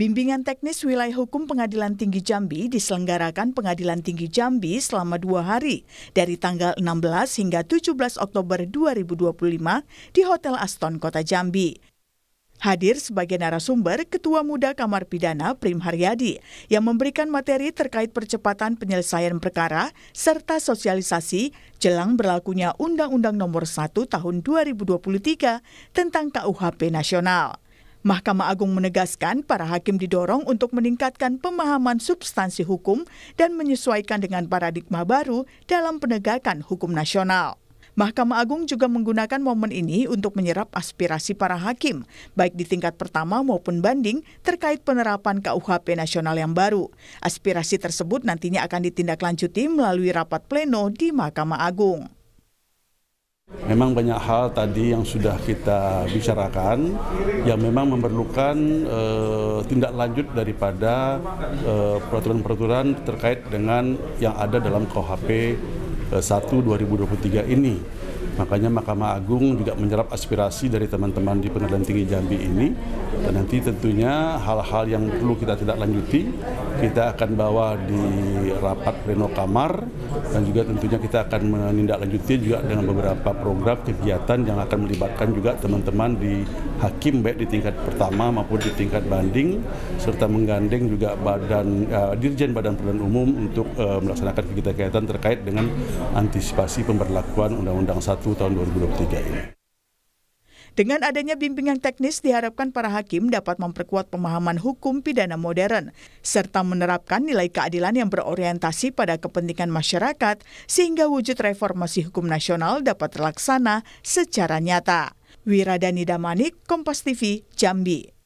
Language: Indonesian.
Bimbingan teknis wilayah hukum Pengadilan Tinggi Jambi diselenggarakan Pengadilan Tinggi Jambi selama 2 hari dari tanggal 16 hingga 17 Oktober 2025 di Hotel Aston, Kota Jambi. Hadir sebagai narasumber Ketua Muda Kamar Pidana Prim Haryadi yang memberikan materi terkait percepatan penyelesaian perkara serta sosialisasi jelang berlakunya Undang-Undang Nomor 1 Tahun 2023 tentang KUHP Nasional. Mahkamah Agung menegaskan para hakim didorong untuk meningkatkan pemahaman substansi hukum dan menyesuaikan dengan paradigma baru dalam penegakan hukum nasional. Mahkamah Agung juga menggunakan momen ini untuk menyerap aspirasi para hakim, baik di tingkat pertama maupun banding terkait penerapan KUHP nasional yang baru. Aspirasi tersebut nantinya akan ditindaklanjuti melalui rapat pleno di Mahkamah Agung. Memang banyak hal tadi yang sudah kita bicarakan yang memang memerlukan tindak lanjut daripada peraturan-peraturan terkait dengan yang ada dalam KUHP 1/2023 ini. Makanya Mahkamah Agung juga menyerap aspirasi dari teman-teman di Pengadilan Tinggi Jambi ini, dan nanti tentunya hal-hal yang perlu kita tidak lanjuti kita akan bawa di rapat pleno kamar, dan juga tentunya kita akan menindaklanjuti juga dengan beberapa program kegiatan yang akan melibatkan juga teman-teman di hakim baik di tingkat pertama maupun di tingkat banding, serta menggandeng juga Dirjen Badan Peradilan Umum untuk melaksanakan kegiatan-kegiatan terkait dengan antisipasi pemberlakuan Undang-Undang 1 tahun 2023 ini. Dengan adanya bimbingan teknis diharapkan para hakim dapat memperkuat pemahaman hukum pidana modern serta menerapkan nilai keadilan yang berorientasi pada kepentingan masyarakat sehingga wujud reformasi hukum nasional dapat terlaksana secara nyata. Wiradani Damanik, Kompas TV, Jambi.